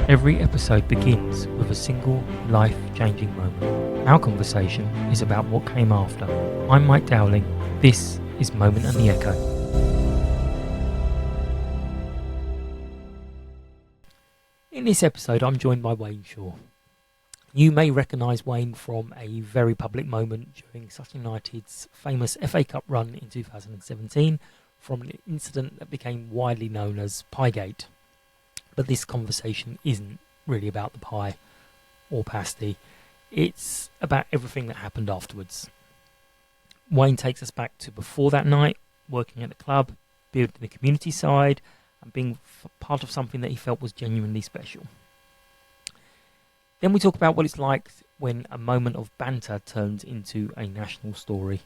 Every episode begins with a single life-changing moment. Our conversation is about what came after. I'm Mike Dowling. This is Moment and the Echo. In this episode, I'm joined by Wayne Shaw. You may recognise Wayne from a very public moment during Sutton United's famous FA Cup run in 2017 from an incident that became widely known as Piegate. But this conversation isn't really about the pie or pasty. It's about everything that happened afterwards. Wayne takes us back to before that night, working at the club, building the community side, and being part of something that he felt was genuinely special. Then we talk about what it's like when a moment of banter turns into a national story.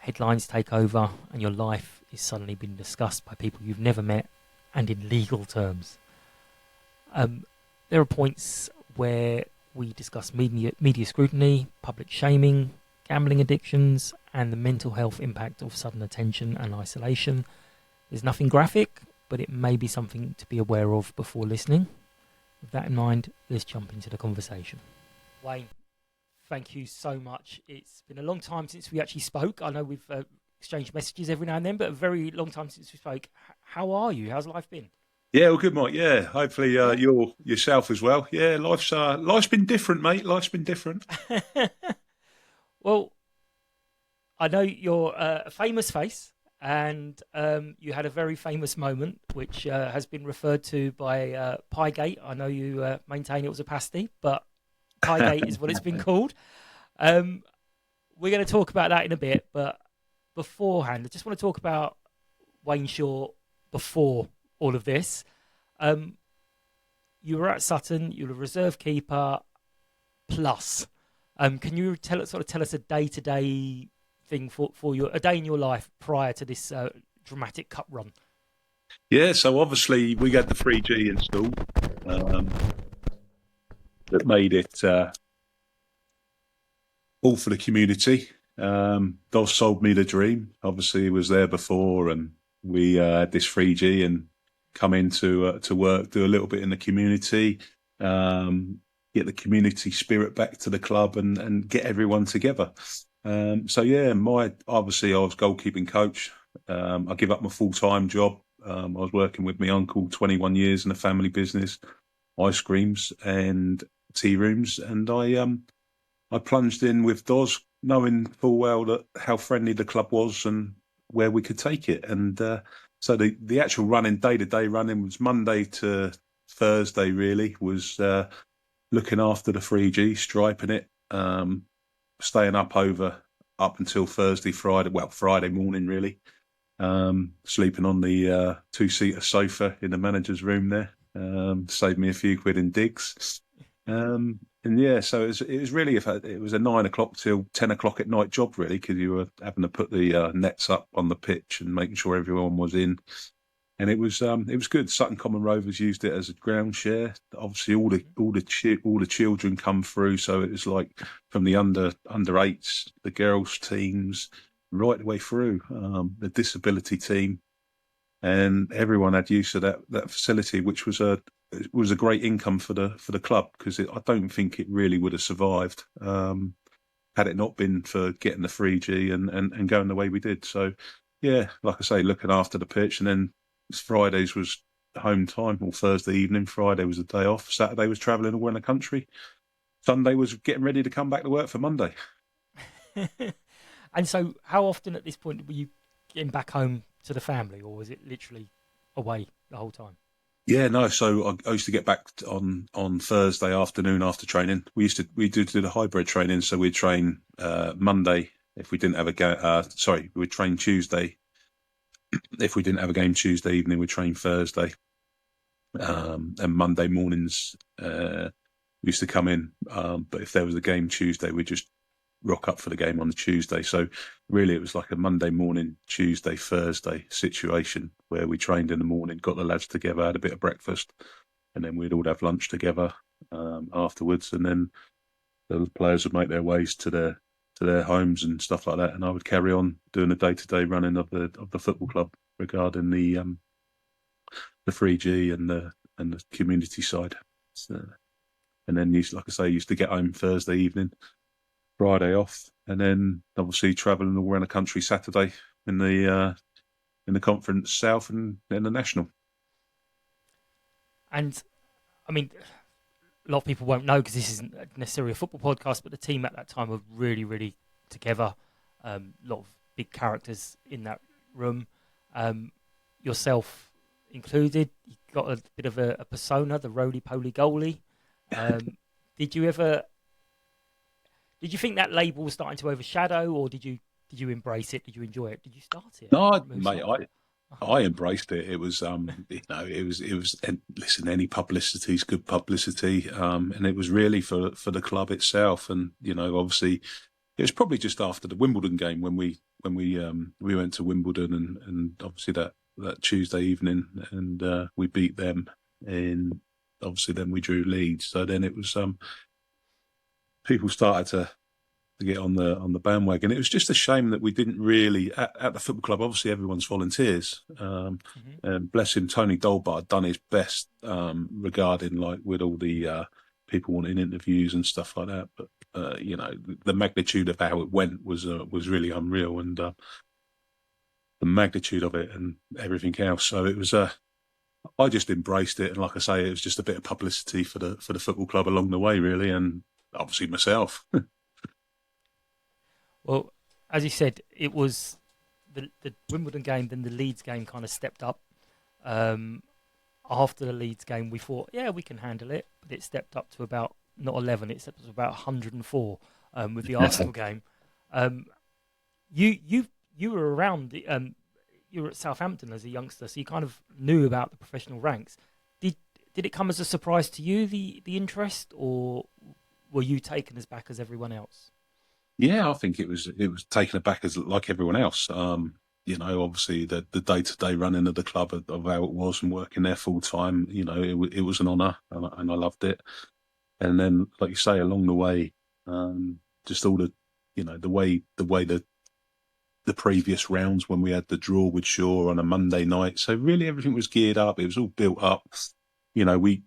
Headlines take over and your life is suddenly being discussed by people you've never met and in legal terms. There are points where we discuss media scrutiny, public shaming, gambling addictions, and the mental health impact of sudden attention and isolation. There's nothing graphic, but it may be something to be aware of before listening. With that in mind, let's jump into the conversation. Wayne, thank you so much. It's been a long time since we actually spoke. I know we've exchanged messages every now and then, but a very long time since we spoke. How are you? How's life been? Yeah, well, good, Mike. Yeah, hopefully you're yourself as well. Yeah, life's been different, mate. Life's been different. Well, I know you're a famous face, and you had a very famous moment, which has been referred to by Piegate. I know you maintain it was a pasty, but Piegate is what it's been called. We're going to talk about that in a bit, but beforehand, I just want to talk about Wayne Shaw before all of this. You were at Sutton, you were a reserve keeper plus. Can you tell us a day-to-day thing for a day in your life prior to this dramatic cup run? Yeah, so obviously we got the 3G installed that made it all for the community. Dos sold me the dream. Obviously, he was there before, and we had this 3G and come into to work, do a little bit in the community, get the community spirit back to the club, and get everyone together. So yeah, obviously I was goalkeeping coach. I give up my full-time job. I was working with my uncle 21 years in a family business, ice creams and tea rooms, and I plunged in with Dos, knowing full well that how friendly the club was and where we could take it. And so the actual running, day-to-day running, was Monday to Thursday, really, was looking after the 3G, striping it, staying up until Friday morning, really, sleeping on the two-seater sofa in the manager's room there, saved me a few quid in digs. And yeah, so it was really it was a 9 o'clock till 10 o'clock at night job, really, because you were having to put the nets up on the pitch and making sure everyone was in. And it was good. Sutton Common Rovers used it as a ground share. Obviously, all the children come through, so it was like from the under eights, the girls teams, right the way through the disability team, and everyone had use of that facility, which was a great income for the club, because I don't think it really would have survived had it not been for getting the 3G and going the way we did. So yeah, like I say, looking after the pitch, and then Fridays was home time, or Thursday evening. Friday was the day off. Saturday was travelling all around the country. Sunday was getting ready to come back to work for Monday. And so how often at this point were you getting back home to the family, or was it literally away the whole time? Yeah, no. So I used to get back on Thursday afternoon after training. We did the hybrid training, so we'd train Monday if we didn't have a game. We'd train Tuesday. If we didn't have a game Tuesday evening, we'd train Thursday. And Monday mornings we used to come in. But if there was a game Tuesday, we'd just rock up for the game on the Tuesday. So really it was like a Monday morning, Tuesday, Thursday situation where we trained in the morning, got the lads together, had a bit of breakfast, and then we'd all have lunch together afterwards. And then the players would make their ways to their homes and stuff like that. And I would carry on doing the day-to-day running of the football club regarding the 3G and the community side. So, and then like I say, used to get home Thursday evening, Friday off, and then obviously travelling all around the country Saturday in the conference south and then the national. And I mean, a lot of people won't know because this isn't necessarily a football podcast, but the team at that time were really, really together. A lot of big characters in that room, um, yourself included. You got a bit of a persona, the Roly Poly Goalie. Um, did you ever? Did you think that label was starting to overshadow, or did you embrace it? Did you enjoy it? Did you start it? No, Remove mate, some? I embraced it. It was, it was. And listen, any publicity is good publicity, and it was really for the club itself. And obviously, it was probably just after the Wimbledon game when we went to Wimbledon, and obviously that Tuesday evening, and we beat them, and obviously then we drew Leeds. So then it was people started to get on the bandwagon. It was just a shame that we didn't really at the football club. Obviously, everyone's volunteers, Hmm. and bless him, Tony Dolbart had done his best regarding like with all the people wanting interviews and stuff like that. But the magnitude of how it went was really unreal, and the magnitude of it and everything else. So it was. I just embraced it, and like I say, it was just a bit of publicity for the football club along the way, really, and obviously myself. Well, as you said, it was the Wimbledon game, then the Leeds game kind of stepped up. Um, After the Leeds game, we thought, yeah, we can handle it, but it stepped up to about not 11, it stepped up to about 104 with the Arsenal game. Um, you were around you were at Southampton as a youngster, so you kind of knew about the professional ranks. Did it come as a surprise to you the interest, or were you taken as back as everyone else? Yeah, I think it was taken aback as like everyone else. Obviously the day-to-day running of the club of how it was and working there full time. It was an honour, and I loved it. And then, like you say, along the way, just all the way the previous rounds when we had the draw with Shaw on a Monday night. So really, everything was geared up. It was all built up. We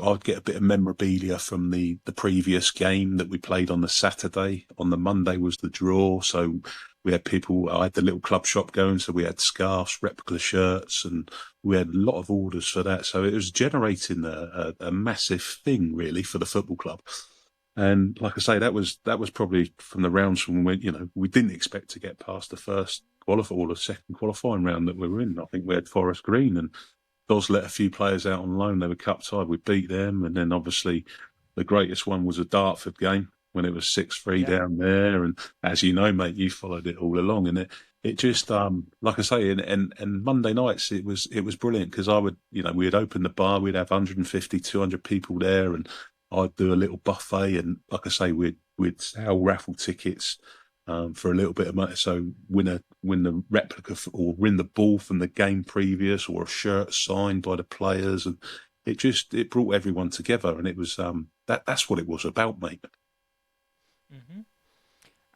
I'd get a bit of memorabilia from the previous game that we played on the Saturday. On the Monday was the draw, so we had people. I had the little club shop going, so we had scarves, replica shirts, and we had a lot of orders for that. So it was generating a massive thing really for the football club. And like I say, that was probably from the rounds from when we didn't expect to get past the first qualify or the second qualifying round that we were in. I think we had Forest Green and Dos let a few players out on loan. They were cup tied. We beat them, and then obviously the greatest one was a Dartford game when it was 6-3 Yeah. down there. And as you know, mate, you followed it all along, and it just like I say, and Monday nights it was brilliant because I would we'd open the bar, we'd have 150, 200 people there, and I'd do a little buffet, and like I say, we'd sell raffle tickets for a little bit of money. So win the replica or win the ball from the game previous, or a shirt signed by the players, and it brought everyone together, and it was that's what it was about, mate. Hmm.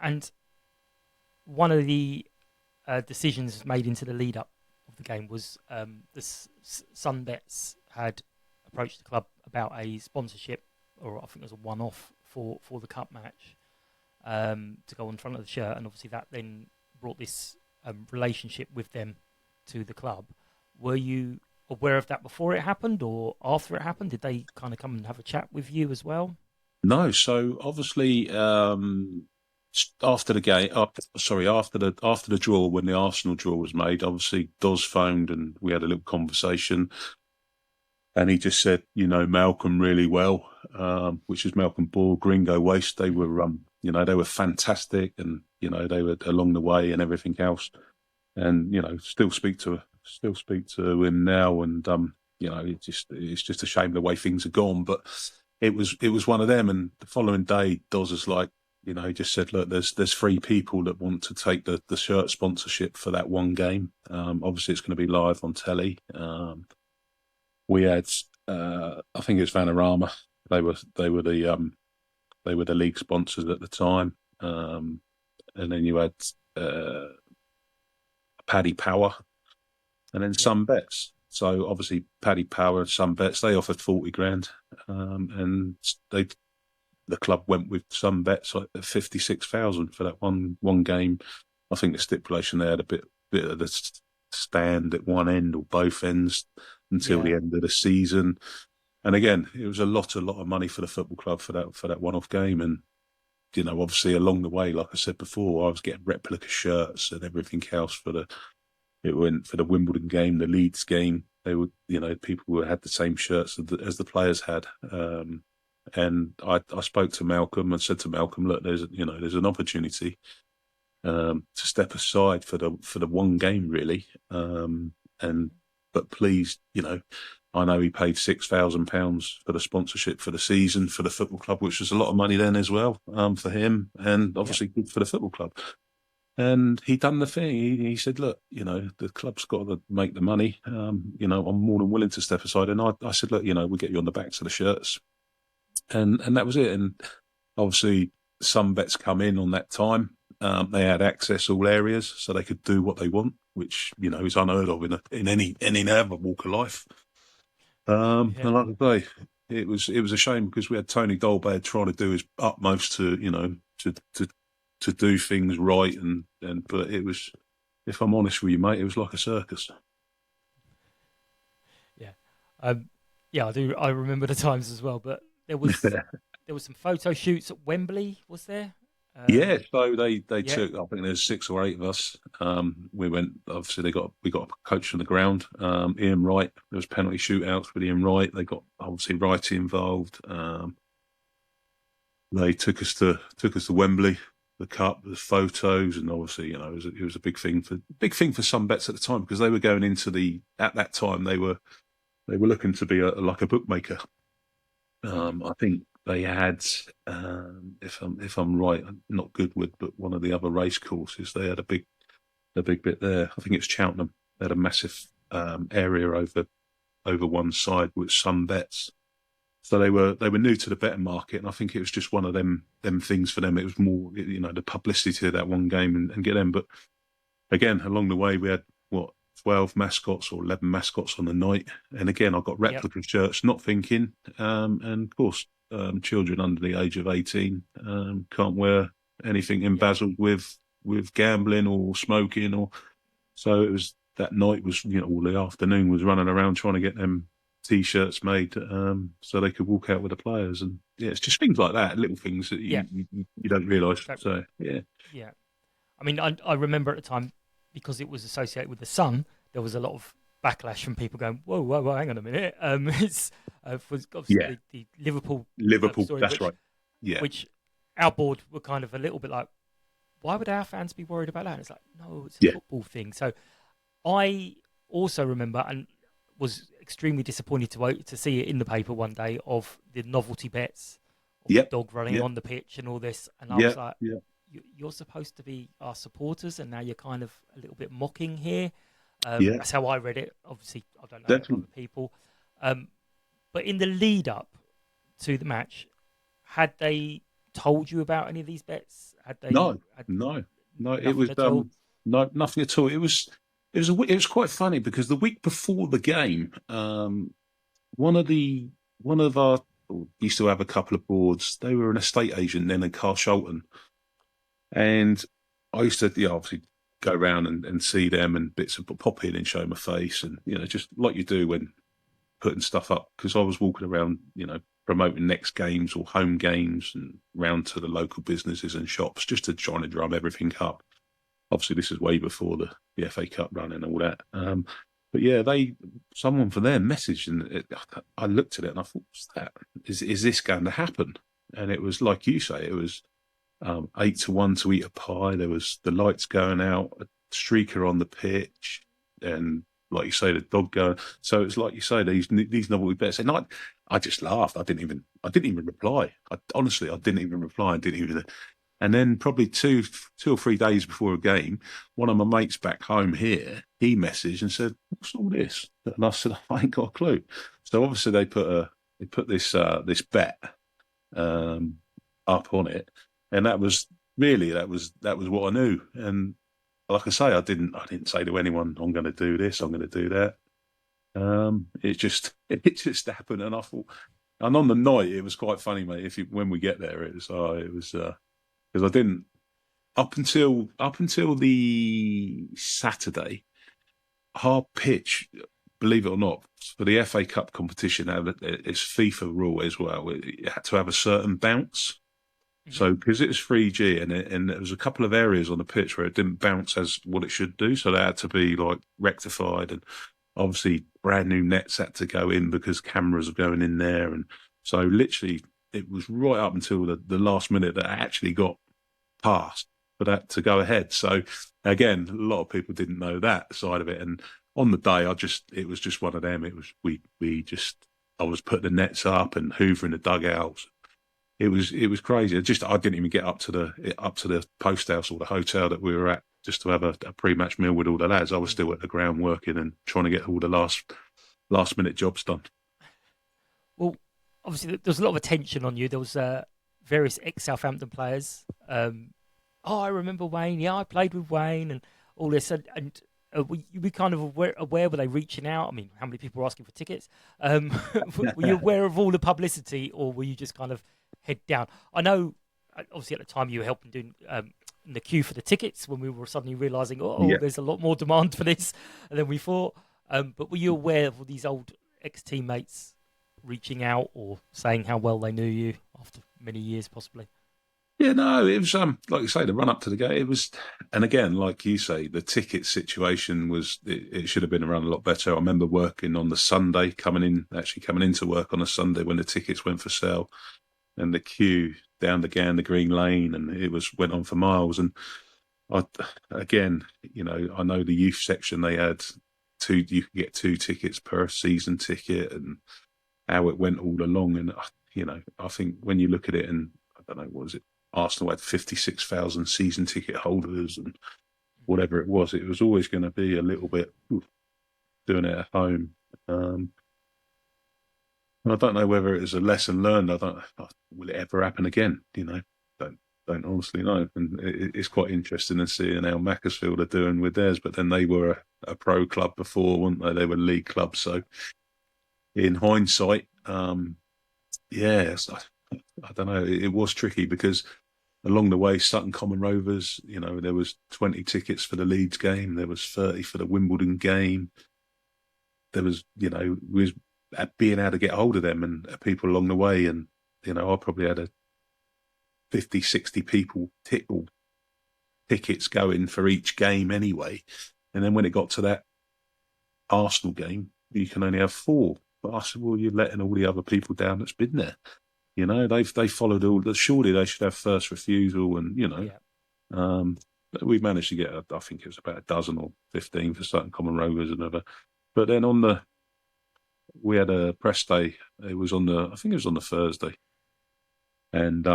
And one of the decisions made into the lead up of the game was Sunbets had approached the club about a sponsorship, or I think it was a one-off for the cup match, to go on front of the shirt, and obviously that then brought this relationship with them to the club. Were you aware of that before it happened or after it happened? Did they kind of come and have a chat with you as well? No, so obviously after the game, sorry, after the draw, when the Arsenal draw was made, obviously Dos phoned and we had a little conversation, and he just said, Malcolm really well, which is Malcolm Ball, Gringo Waste. They were, they were fantastic, and they were along the way and everything else. And still speak to him now, and it's just a shame the way things have gone. But it was one of them. And the following day, Doz is like, he just said, look, there's three people that want to take the shirt sponsorship for that one game. Obviously, it's going to be live on telly. We had, I think it's Vanarama. They were the league sponsors at the time, and then you had Paddy Power, and then Yeah. some bets. So obviously Paddy Power and Sun Bets, they offered 40 grand, and the club went with Sun Bets like 56,000 for that one game. I think the stipulation they had a bit of the stand at one end or both ends until the Yeah. end of the season. And again, it was a lot of money for the football club for that one-off game. And obviously along the way, like I said before, I was getting replica shirts and everything else it went for the Wimbledon game, the Leeds game. They would, people who had the same shirts as the players had. And I spoke to Malcolm and said to Malcolm, look, there's an opportunity to step aside for the one game really. But please, I know he paid £6,000 for the sponsorship for the season for the football club, which was a lot of money then as well, for him, and Yep. obviously good for the football club. And he done the thing. He said, look, the club's got to make the money. I'm more than willing to step aside. And I said, look, we'll get you on the backs of the shirts. And that was it. And obviously some bets come in on that time. They had access all areas, so they could do what they want, which, is unheard of in any other walk of life. And Yeah. like I say, it was a shame because we had Tony Dolbad trying to do his utmost to do things right, but it was, if I'm honest with you, mate, it was like a circus. Yeah. Yeah, I do. I remember the times as well. But there was some photo shoots at Wembley. Was there? Yeah, so they Yeah. took. I think there's 6 or 8 of us. We went. Obviously, we got a coach on the ground. Ian Wright. There was penalty shootouts with Ian Wright. They got obviously Wrighty involved. They took us to Wembley, the cup, the photos, and obviously, it was a big thing for some bets at the time because they were going into at that time they were looking to be like a bookmaker. I think they had, if I'm right, not Goodwood, but one of the other race courses. They had a big bit there. I think it's Cheltenham. They had a massive area over one side with some bets. So they were new to the betting market, and I think it was just one of them things for them. It was more, the publicity of that one game and get them. But again, along the way, we had 12 mascots or 11 mascots on the night, and again, I got replica shirts, not thinking, and of course, children under the age of 18 can't wear anything embezzled with gambling or smoking, or so it was. That night was, all the afternoon was running around trying to get them T-shirts made so they could walk out with the players, and it's just things like that, little things that Yeah. you don't realise. That- So yeah, Yeah. I mean, I remember at the time because it was associated with the sun. There was a lot of backlash from people going, "Whoa, whoa, whoa, hang on a minute." It's was obviously yeah, the Liverpool Liverpool. story, That's right. Yeah, which our board were kind of a little bit like, "Why would our fans be worried about that?" And it's like, no, it's a yeah, football thing. So I also remember and was extremely disappointed to see it in the paper one day of the novelty bets of the yep, dog running yeah, on the pitch and all this, and I yeah, was like, yeah, You're supposed to be our supporters, and now you're kind of a little bit mocking here." yeah. That's how I read it. Obviously, I don't know Definitely. other people. Um, but in the lead up to the match, had they told you about any of these bets? Had they No, had no, no. It nothing was at all? no, nothing at all. It was quite funny because the week before the game, one of the one of our used to have a couple of boards. They were an estate agent then in Carshalton, and I used to, obviously go around and see them and bits of pop in and show my face, and just like you do when putting stuff up, because I was walking around, promoting next games or home games and round to the local businesses and shops just to try and drum everything up. Obviously, this is way before the FA Cup run and all that. But yeah, someone from there messaged, and I looked at it and I thought, what's that? Is this going to happen? And it was like you say, it was 8-1 to eat a pie. There was the lights going out, a streaker on the pitch, and like you say, the dog going. So it's like you say, these novelty bets. And I just laughed. I didn't even reply. Honestly, I didn't even reply. I didn't even. And then probably two or 3 days before a game, one of my mates back home here, he messaged and said, "What's all this?" And I said, "I ain't got a clue." So obviously they put this bet up on it, and that was what I knew. And like I say, I didn't say to anyone, "I'm going to do this, I'm going to do that." It just it just happened, and I thought, and on the night it was quite funny, mate. When we get there, it was because I didn't up until the Saturday, our pitch, believe it or not, for the FA Cup competition, it's FIFA rule as well. It had to have a certain bounce. Hmm. So because it was 3G and there was a couple of areas on the pitch where it didn't bounce as what it should do, so they had to be like rectified, and obviously brand new nets had to go in because cameras are going in there, and so literally it was right up until the last minute that I actually got passed for that to go ahead. So again, a lot of people didn't know that side of it, and on the day, it was just one of them. It was we just I was putting the nets up and hoovering the dugouts. It was crazy. I didn't even get up to the post house or the hotel that we were at just to have a pre-match meal with all the lads. I was still at the ground working and trying to get all the last minute jobs done. Well, obviously there was a lot of attention on you. There was various ex-Southampton players. Oh, I remember Wayne. Yeah, I played with Wayne and all this. And were you kind of aware? Were they reaching out? I mean, how many people were asking for tickets? Were you aware of all the publicity, or were you just kind of head down? I know, obviously, at the time you were helping doing in the queue for the tickets when we were suddenly realizing, oh, Yeah. there's a lot more demand for this than we thought. But were you aware of all these old ex-teammates reaching out or saying how well they knew you after many years, possibly? Yeah, no, it was like you say, the run up to the game. It was, and again, like you say, the ticket situation it should have been run a lot better. I remember working on the Sunday, actually coming into work on a Sunday when the tickets went for sale, and the queue down the Gander Green Lane, and it was went on for miles. And I, again, I know the youth section they had you could get two tickets per season ticket, and how it went all along. And I think when you look at it, and I don't know, what was it? Arsenal had 56,000 season ticket holders, and whatever it was always going to be a little bit doing it at home. Um, and I don't know whether it was a lesson learned. I don't. Will it ever happen again? Don't don't honestly know. And it's quite interesting to see how Macclesfield are doing with theirs. But then they were a pro club before, weren't they? They were league clubs. So in hindsight, yeah, I don't know. It was tricky because along the way, Sutton Common Rovers, there was 20 tickets for the Leeds game. There was 30 for the Wimbledon game. There was, we was being able to get hold of them and people along the way. And, I probably had a 50, 60 people tickets going for each game anyway. And then when it got to that Arsenal game, you can only have four. But I said, well, you're letting all the other people down that's been there. They followed all. Surely they should have first refusal, and Yeah. we managed to get. I think it was about a dozen or 15 for certain Common Rovers and other. But then we had a press day. It was I think it was on the Thursday, and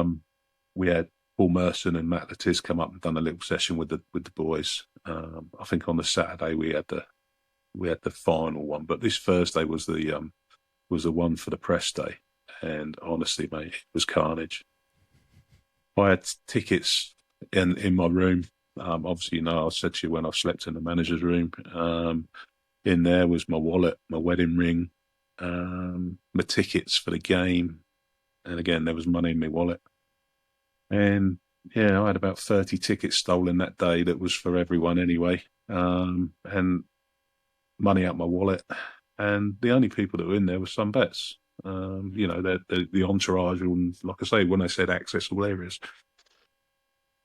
we had Paul Merson and Matt Latiz come up and done a little session with the boys. I think on the Saturday we had the final one, but this Thursday was the one for the press day. And honestly, mate, it was carnage. I had tickets in my room. Obviously, I said to you when I slept in the manager's room. In there was my wallet, my wedding ring, my tickets for the game, and again there was money in my wallet. And yeah, I had about 30 tickets stolen that day. That was for everyone anyway, and money out my wallet. And the only people that were in there were some vets. The entourage, and like I say, when I said access all areas,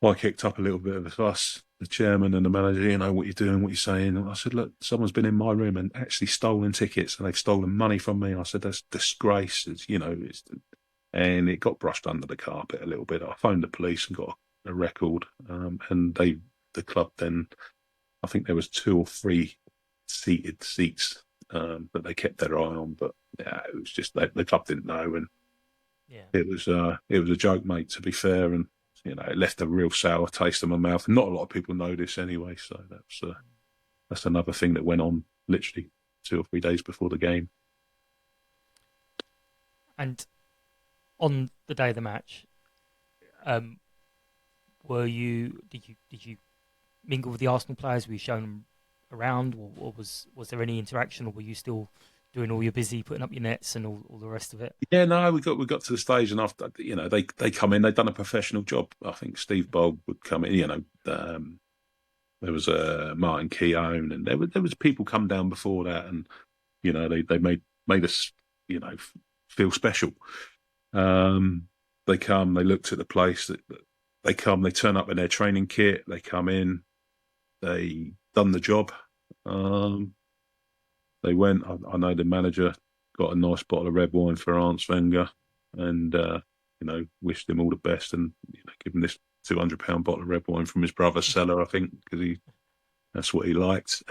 I kicked up a little bit of a fuss. The chairman and the manager, what you're doing, what you're saying. And I said, look, someone's been in my room and actually stolen tickets, and they've stolen money from me. I said, that's disgrace. And it got brushed under the carpet a little bit. I phoned the police and got a record, and the club then, I think there was two or three seated seats that they kept their eye on, but yeah, it was just the club didn't know, and Yeah. it was a joke, mate. To be fair, and it left a real sour taste in my mouth. Not a lot of people know this anyway, so that's another thing that went on literally 2 or 3 days before the game. And on the day of the match, um, did you mingle with the Arsenal players? Were you showing them around, or was there any interaction, or were you still doing all your busy, putting up your nets and all the rest of it. Yeah, no, we got to the stage, and after they come in, they've done a professional job. I think Steve Bold would come in. There was Martin Keown, and there was people come down before that, and they made us feel special. Um, they come, they looked at the place. They come, they turn up in their training kit. They come in, they done the job. Um, they went. I know the manager got a nice bottle of red wine for Arndt Wenger, and wished him all the best, and give him this £200 bottle of red wine from his brother's cellar, I think, because that's what he liked.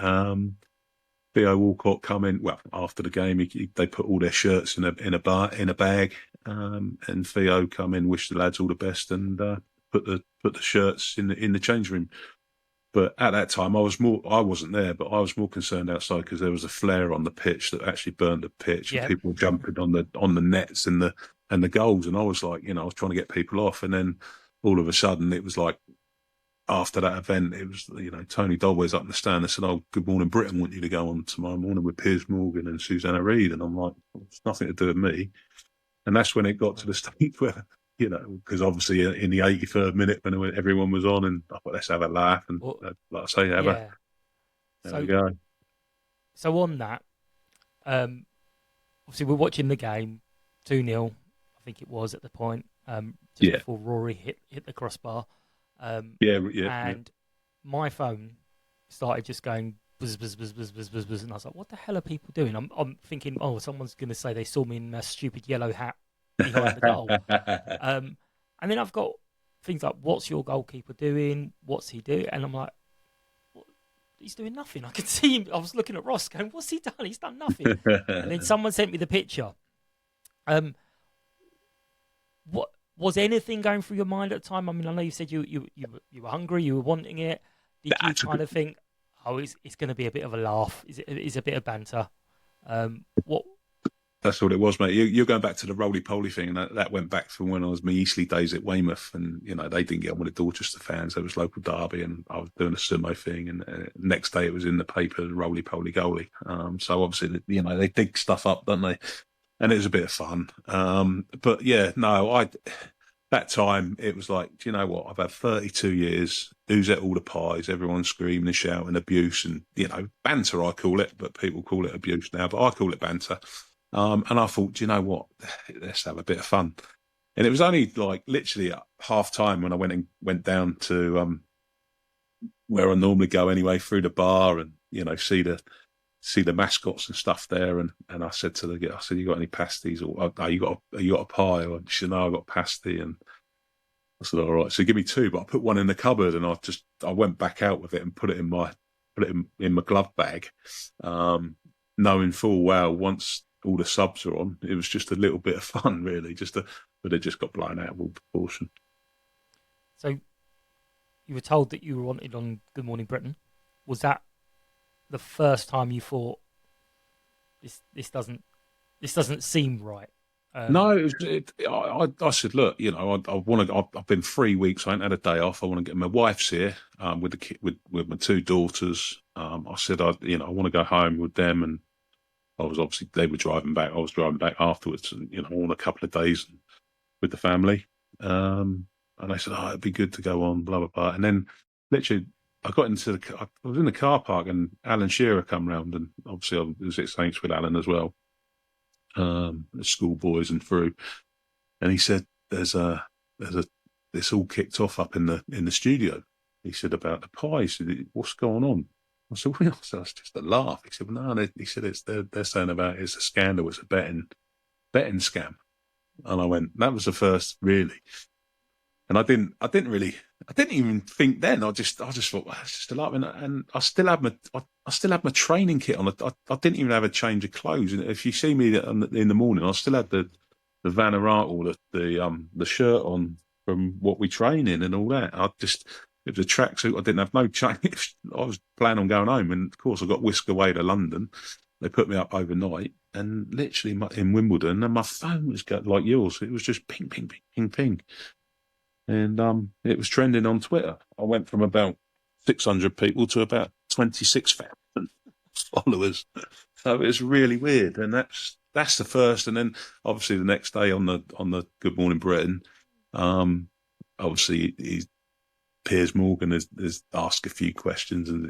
Theo Walcott come in. Well, after the game, they put all their shirts in a bag, and Theo come in, wish the lads all the best, and put the shirts in the change room. But at that time, I wasn't there, but I was more concerned outside because there was a flare on the pitch that actually burned the pitch, and Yeah. people were jumping on the nets and the goals, and I was like, I was trying to get people off, and then all of a sudden it was like, after that event, it was, Tony Dolway's up in the stand and said, "Oh, Good Morning Britain want you to go on tomorrow morning with Piers Morgan and Susanna Reid." And I'm like, it's nothing to do with me. And that's when it got to the stage where, because obviously in the 83rd minute when everyone was on, and I thought, let's have a laugh. And Well, like I say, yeah. there we So go. so on that, obviously we're watching the game, 2-0, I think it was at the point, just Yeah. before Rory hit the crossbar. Yeah. And my phone started just going buzz, buzz, buzz, buzz, buzz, buzz, buzz, and I was like, "What the hell are people doing?" I'm thinking, "Oh, someone's going to say they saw me in a stupid yellow hat behind the goal." And then I've got things like, "What's your goalkeeper doing? What's he doing?" And I'm like, "What? He's doing nothing." I could see him. I was looking at Ross, going, "What's he done? He's done nothing." And then someone sent me the picture. What was anything going through your mind at the time? I mean, I know you said you were hungry, you were wanting it. Did you That's a kind good, of think, "Oh, it's going to be a bit of a laugh? Is a bit of banter?" What? That's what it was, mate. You're going back to the roly poly thing, and that went back from when I was my Eastleigh days at Weymouth, and they didn't get on with the Dorchester fans. There was local derby, and I was doing a sumo thing, and next day it was in the paper, Roly Poly Goalie. So obviously, they dig stuff up, don't they? And it was a bit of fun. But yeah, no, that time it was like, do you know what? I've had 32 years. Who's at all the pies? Everyone's screaming and shouting abuse and banter. I call it, but people call it abuse now. But I call it banter. And I thought, do you know what? Let's have a bit of fun. And it was only like literally at half time when I went down to where I normally go anyway, through the bar, and see the mascots and stuff there. And I said to the girl, I said, "You got any pasties? Or you got a pie?" Or she said, "No, I got pasty." And I said, "All right, so give me two." But I put one in the cupboard, and I went back out with it and put it in my glove bag, knowing full well once all the subs are on, it was just a little bit of fun, really. But it just got blown out of all proportion. So you were told that you were wanted on Good Morning Britain. Was that the first time you thought this doesn't seem right? No, I said, "Look, I want to. I've been 3 weeks. I ain't had a day off. I want to get my wife's here with the kid, with my two daughters. I said, I want to go home with them, and I was obviously they were driving back. I was driving back afterwards, and on a couple of days with the family. And they said, "Oh, it'd be good to go on, blah blah blah." And then literally, I was in the car park, and Alan Shearer come round, and obviously I was at Saints with Alan as well, the schoolboys and through. And he said, "There's a this all kicked off up in the studio." He said about the pie. He said, "What's going on?" I said, "Well, that's just a laugh." He said, "Well, no." He said, they're saying about it's a scandal. It's a betting scam." And I went, "That was the first, really." And I didn't even think then. I just thought, well, it's just a laugh. And I still had my training kit on. I didn't even have a change of clothes. And if you see me in the morning, I still had the Van Aert or the shirt on from what we train in and all that. It was a tracksuit. I didn't have no change. I was planning on going home, and of course I got whisked away to London. They put me up overnight, and literally in Wimbledon, and my phone was like yours. It was just ping, ping, ping, ping, ping, and it was trending on Twitter. I went from about 600 people to about 26,000 followers. So it was really weird, and that's the first. And then obviously the next day on the Good Morning Britain, um, obviously Piers Morgan has asked a few questions, and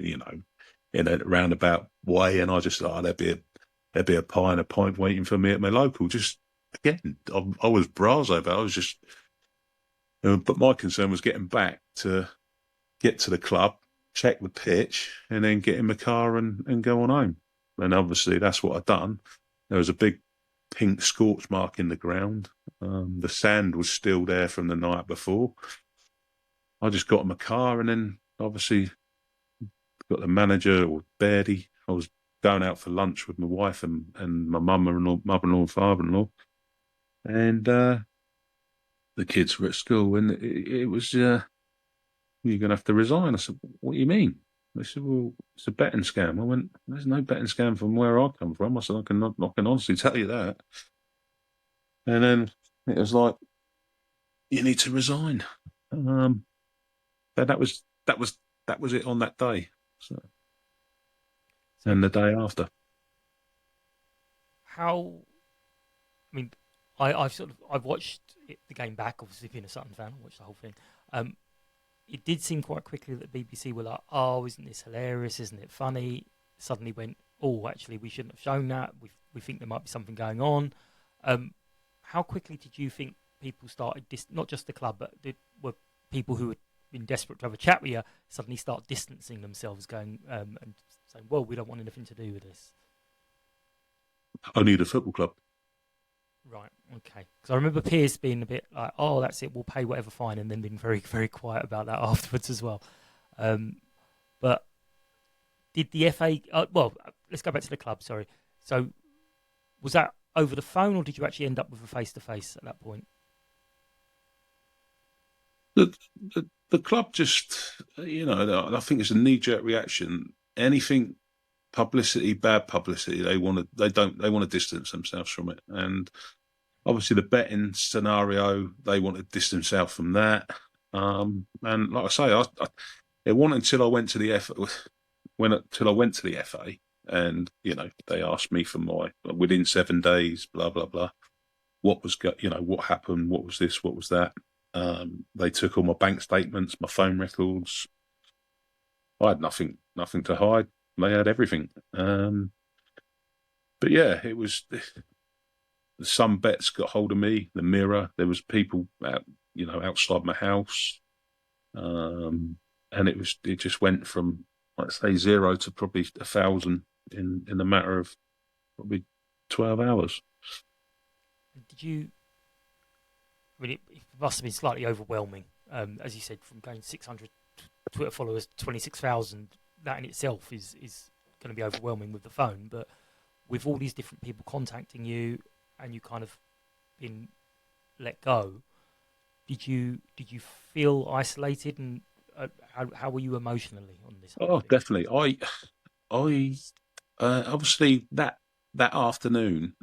in a roundabout way, and I just thought, there'd be a pie and a pint waiting for me at my local. Just again, I was brazo, but I was just. But my concern was getting back to get to the club, check the pitch, and then get in the car and go on home. And obviously, that's what I'd done. There was a big pink scorch mark in the ground. The sand was still there from the night before. I just got in my car and then obviously got the manager or Bairdy. I was going out for lunch with my wife and my mother-in-law and father-in-law. And the kids were at school and it was, you're going to have to resign. I said, what do you mean? They said, well, it's a betting scam. I went, there's no betting scam from where I come from. I said, I can honestly tell you that. And then it was like, you need to resign. But that was it on that day. So, So and the day after. how? I mean, I've watched the game back. Obviously, being a Sutton fan, I watched the whole thing. Um, it did seem quite quickly that the BBC were like, "Oh, isn't this hilarious? Isn't it funny?" Suddenly went, "Oh, actually, we shouldn't have shown that. We think there might be something going on." Um, how quickly did you think people started not just the club, but were people who had been desperate to have a chat with you suddenly start distancing themselves, going and saying, "Well, we don't want anything to do with this." Only the football club. Right. Okay. Because I remember Piers being a bit like, "Oh, that's it. We'll pay whatever fine," and then being very, very quiet about that afterwards as well. Um, but did the FA? Well, let's go back to the club. Sorry. So was that over the phone, or did you actually end up with a face to face at that point? The club just, I think it's a knee jerk reaction. Anything publicity, bad publicity, they want to distance themselves from it. And obviously the betting scenario, they want to distance themselves from that. And like I say, it wasn't until I went to the FA, and they asked me for my within 7 days, blah blah blah. What happened? What was this? What was that? They took all my bank statements, my phone records. I had nothing to hide. They had everything. But yeah, it was some bets got hold of me. The Mirror. There was people outside my house, and it just went from, let's say, 0 to probably 1,000 in a matter of probably 12 hours. Did you? I mean, it must have been slightly overwhelming, as you said, from going 600 Twitter followers to 26,000. That in itself is going to be overwhelming with the phone, but with all these different people contacting you and you kind of been let go, did you feel isolated, and how were you emotionally on this whole Oh, thing? definitely. I obviously that afternoon,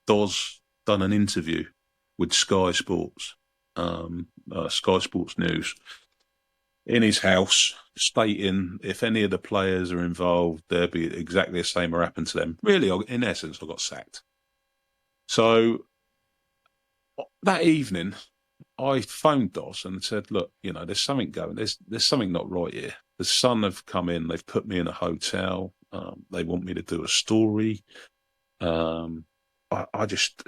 Doz done an interview with Sky Sports, Sky Sports News, in his house, stating if any of the players are involved, there'd be exactly the same will happen to them. Really, in essence, I got sacked. So that evening, I phoned Doss and said, "Look, there's something going. There's something not right here. The Sun have come in. They've put me in a hotel. They want me to do a story. Um, I just,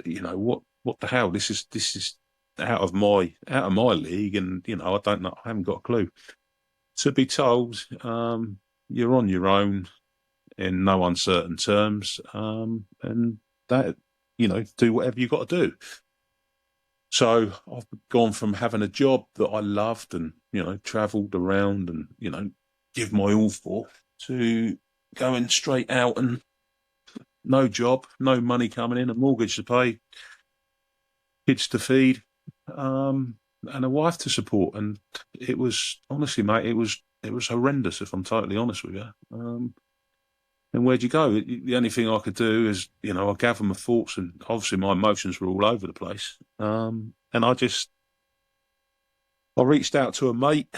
what the hell? This is out of my league, and I don't know. I haven't got a clue. To be told, you're on your own in no uncertain terms, and that, do whatever you got to do." So I've gone from having a job that I loved and, travelled around and, give my all for, to going straight out and no job, no money coming in, a mortgage to pay, kids to feed, and a wife to support. And it was, honestly, mate, it was horrendous, if I'm totally honest with you. And where'd you go? The only thing I could do is, I gather my thoughts, and obviously my emotions were all over the place. And I reached out to a mate,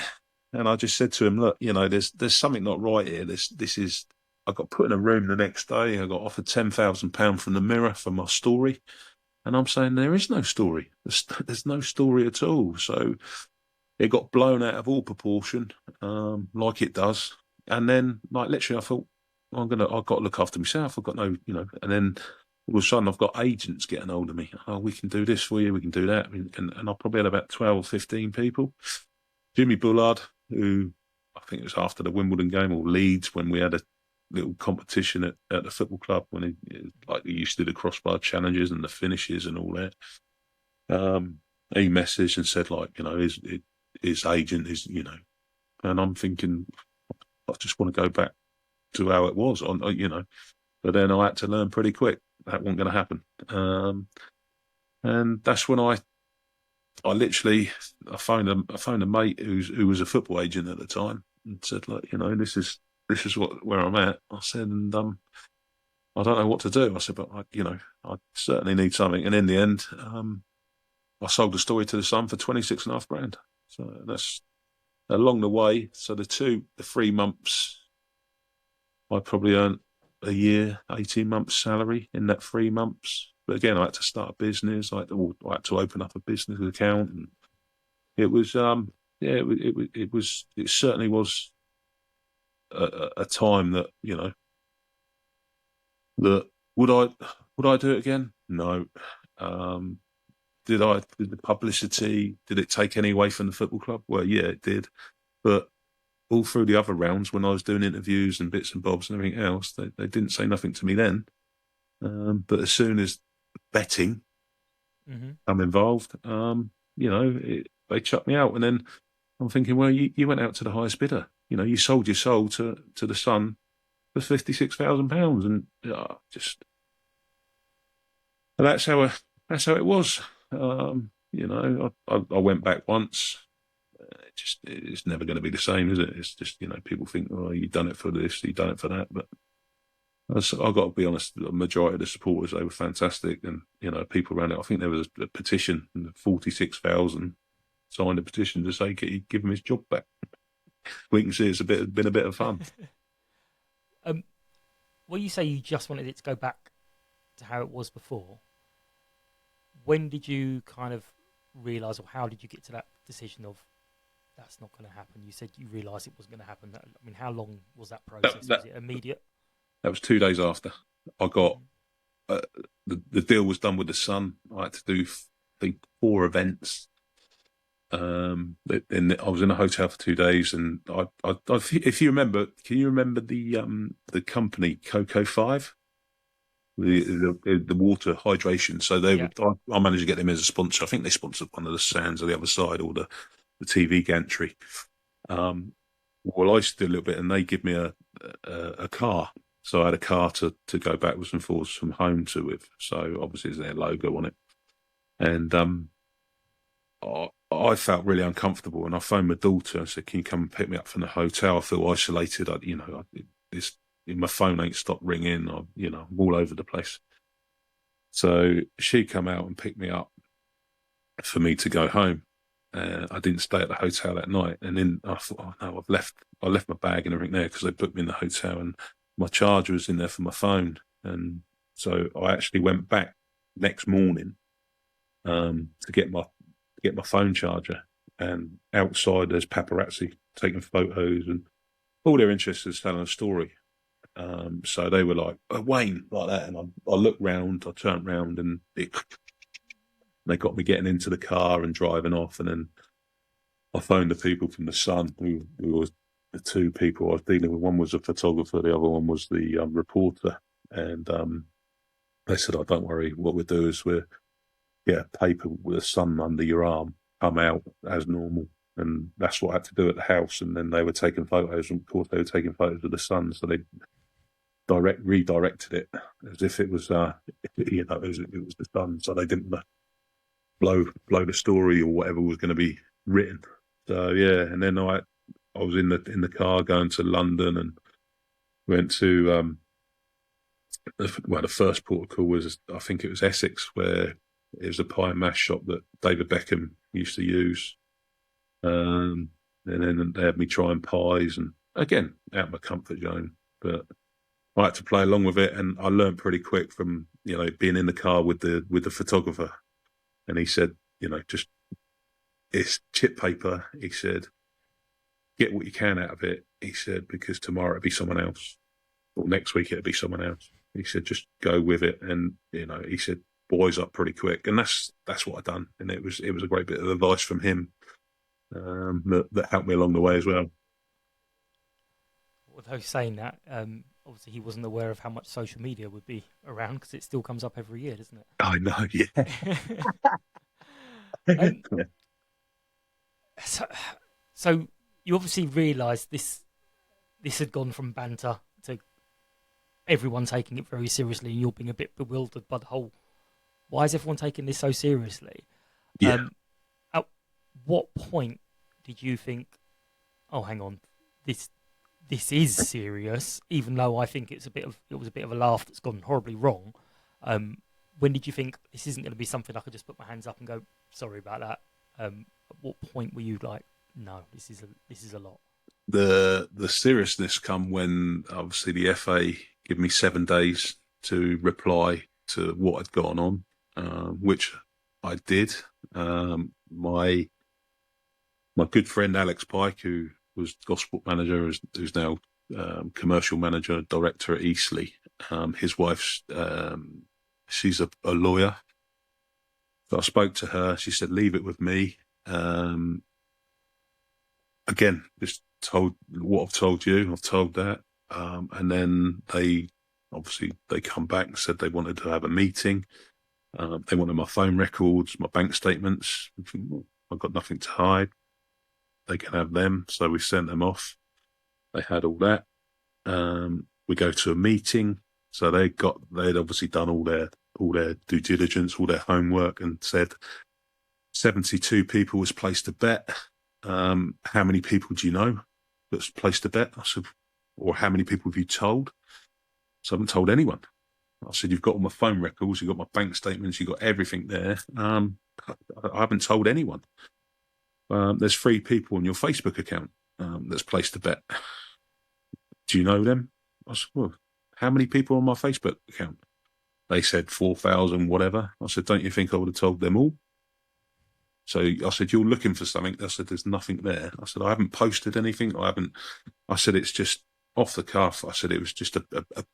and I just said to him, "Look, there's something not right here. This is I got put in a room the next day. I got offered £10,000 from the Mirror for my story, and I'm saying there is no story. There's no story at all. So it got blown out of all proportion, like it does. And then, like literally, I thought I've got to look after myself. I've got no, And then all of a sudden, I've got agents getting hold of me. Oh, we can do this for you. We can do that. And I probably had about 12, 15 people. Jimmy Bullard, who I think it was after the Wimbledon game or Leeds when we had a little competition at the football club when he used to do the crossbar challenges and the finishes and all that. He messaged and said his agent is, and I'm thinking, I just want to go back to how it was, but then I had to learn pretty quick that wasn't going to happen. And that's when I phoned a mate who was a football agent at the time and said, this is where I'm at. I said, and I don't know what to do. I said, but I certainly need something. And in the end, I sold the story to the Sun for 26.5 grand. So that's along the way. So the 3 months, I probably earned a year, 18 months salary in that 3 months. But again, I had to start a business. I had to open up a business account, and it was, it certainly was a time that that would I do it again? No. Did the publicity, did it take any away from the football club? Well, yeah, it did. But all through the other rounds, when I was doing interviews and bits and bobs and everything else, they didn't say nothing to me then. But as soon as betting I'm involved, they chucked me out. And then I'm thinking, well, you went out to the highest bidder. You sold your soul to the Sun for £56,000, and and that's how it was. I went back once. It's never going to be the same, is it? It's just, people think, oh, you've done it for this, you've done it for that. But I've got to be honest, the majority of the supporters, they were fantastic. And, people around it, I think there was a petition, and 46,000 signed a petition to say, give him his job back. We can see it's been a bit of fun. Well, you say you just wanted it to go back to how it was before. When did you kind of realise, or how did you get to that decision of that's not going to happen? You said you realised it wasn't going to happen. I mean, how long was that process? Was it immediate? That was 2 days after. I got the deal was done with the Sun. I had to do, I think, 4 events. Then I was in a hotel for 2 days, and if you remember, can you remember the company Coco 5? The water hydration. So I managed to get them as a sponsor. I think they sponsored one of the stands on the other side, or the TV gantry. Well, I used to do a little bit, and they give me a car. So I had a car to go backwards and forwards from home to with. So obviously there's their logo on it. And I felt really uncomfortable, and I phoned my daughter and said, "Can you come and pick me up from the hotel? I feel isolated. My phone ain't stopped ringing. I'm all over the place." So she come out and picked me up for me to go home. I didn't stay at the hotel that night, and then I thought, "Oh no, I left my bag and everything there because they put me in the hotel, and my charger was in there for my phone." And so I actually went back next morning to get my phone charger, and outside there's paparazzi taking photos, and all their interest is telling a story. So they were like, "Oh, Wayne," like that, and I looked round, I turned round, and they got me getting into the car and driving off. And then I phoned the people from the Sun, who was the 2 people I was dealing with. One was a photographer, the other one was the reporter, and they said, "Oh, don't worry, what we'll do is we'll get a paper with a Sun under your arm, come out as normal." And that's what I had to do at the house. And then they were taking photos, and of course they were taking photos of the Sun, so they redirected it as if it was it was the Sun, so they didn't blow the story or whatever was going to be written. So yeah, and then I was in the car going to London, and went to the first port of call was, I think it was Essex, where it was a pie and mash shop that David Beckham used to use. And then they had me trying pies, and again, out of my comfort zone. But I had to play along with it, and I learned pretty quick from being in the car with the photographer, and he said, just it's chip paper. He said, get what you can out of it. He said, because tomorrow it'll be someone else, or next week it'll be someone else. He said, just go with it, and he said, boys up pretty quick, and that's what I done, and it was a great bit of advice from him that helped me along the way as well. Although saying that, obviously he wasn't aware of how much social media would be around because it still comes up every year, doesn't I know, yeah. it? um, so, so you obviously realised this had gone from banter to everyone taking it very seriously, and you're being a bit bewildered by the whole. Why is everyone taking this so seriously? Yeah. At what point did you think, "Oh, hang on, this is serious"? Even though I think it was a bit of a laugh that's gone horribly wrong. When did you think this isn't going to be something I could just put my hands up and go, "Sorry about that"? At what point were you like, "No, this is a lot"? The seriousness come when obviously the FA give me 7 days to reply to what had gone on, which I did. My good friend Alex Pike, who was gospel manager, who's now commercial manager, director at Eastleigh. His wife's she's a lawyer. So I spoke to her. She said, "Leave it with me." Again, just told what I've told you. I've told that, and then they come back and said they wanted to have a meeting. They wanted my phone records, my bank statements. I've got nothing to hide. They can have them. So we sent them off. They had all that. We go to a meeting. So they'd obviously done all their due diligence, all their homework, and said 72 people was placed a bet. How many people do you know that's placed a bet? I said, or how many people have you told? So I haven't told anyone. I said, you've got all my phone records, you've got my bank statements, you've got everything there. I haven't told anyone. There's 3 people on your Facebook account that's placed a bet. Do you know them? I said, well, how many people on my Facebook account? They said 4,000, whatever. I said, don't you think I would have told them all? So I said, you're looking for something. I said, there's nothing there. I said, I haven't posted anything. I said, it's just off the cuff. I said, it was just a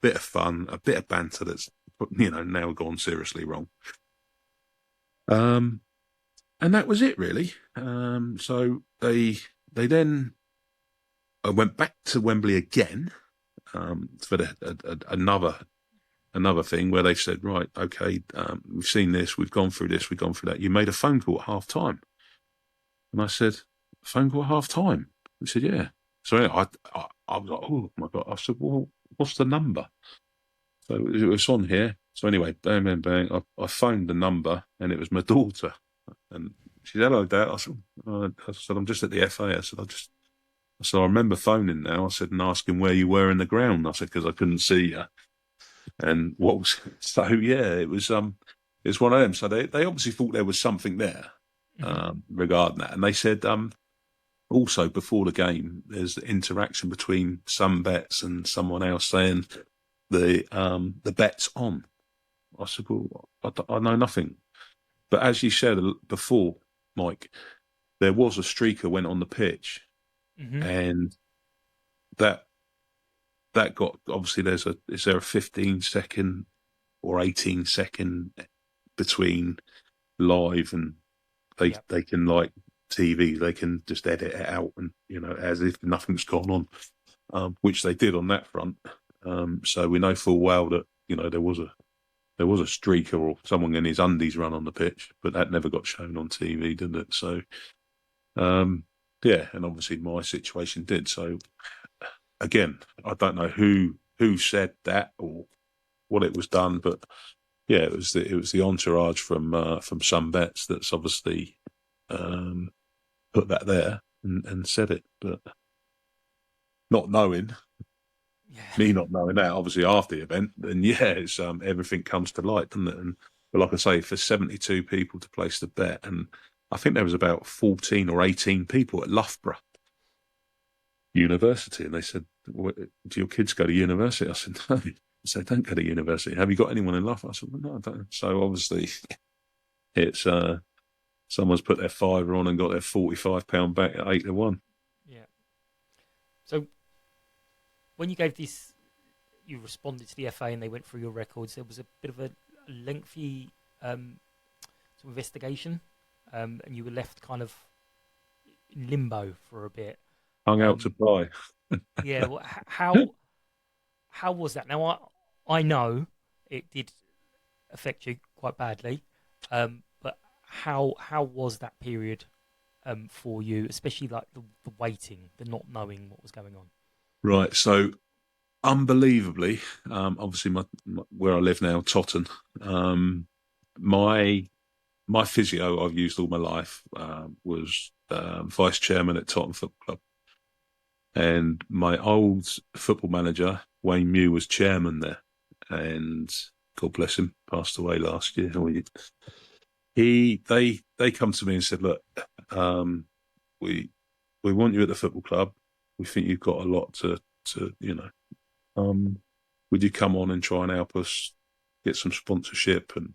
bit of fun, a bit of banter that's, now gone seriously wrong. And that was it, really. So they then, I went back to Wembley again for another thing where they said, right, okay, we've seen this, we've gone through this, we've gone through that. You made a phone call at half time. And I said, a phone call at half time? He said, yeah. So I was like, oh my God. I said, well, what's the number? So it was on here. So anyway, bang, bang, bang. I phoned the number and it was my daughter. And she said, hello, Dad. I said, I'm just at the FA. I said, I remember phoning now. I said, and asking where you were in the ground. I said, because I couldn't see you. And it was it's one of them. So they obviously thought there was something there regarding that. And they said also before the game there's interaction between some bets and someone else saying the bet's on. I said, well, I know nothing. But as you said before, Mike, there was a streaker went on the pitch, and that got, obviously is there a 15-second or 18-second between live and they can, like TV, they can just edit it out and as if nothing's gone on, which they did on that front. So we know full well that there was a streaker or someone in his undies run on the pitch, but that never got shown on TV, did it? So and obviously my situation did. So again, I don't know who said that or what it was done, but yeah, it was the entourage from some bets that's obviously put that there and said it, but not knowing. Yeah. Me not knowing that, obviously after the event, then it's everything comes to light, doesn't it? But like I say, for 72 people to place the bet, and I think there was about 14 or 18 people at Loughborough. university. And they said, do your kids go to university? I said, no. I said, don't go to university. Have you got anyone in love? I said, well, no, I don't. So obviously it's someone's put their fiver on and got their £45 back at 8-1. Yeah. So when you gave this, you responded to the FA and they went through your records. There was a bit of a lengthy sort of investigation, and you were left kind of in limbo for a bit. Hung out to Um, dry. yeah. How was that? Now I know it did affect you quite badly, but how was that period for you, especially like the waiting, the not knowing what was going on? Right. So unbelievably, obviously where I live now, Totton, my my physio I've used all my life was vice chairman at Totton Football Club, and my old football manager Wayne Mew was chairman there, and God bless him, passed away last year. They come to me and said, look, we we want you at the football club. We think you've got a lot to would you come on and try and help us get some sponsorship and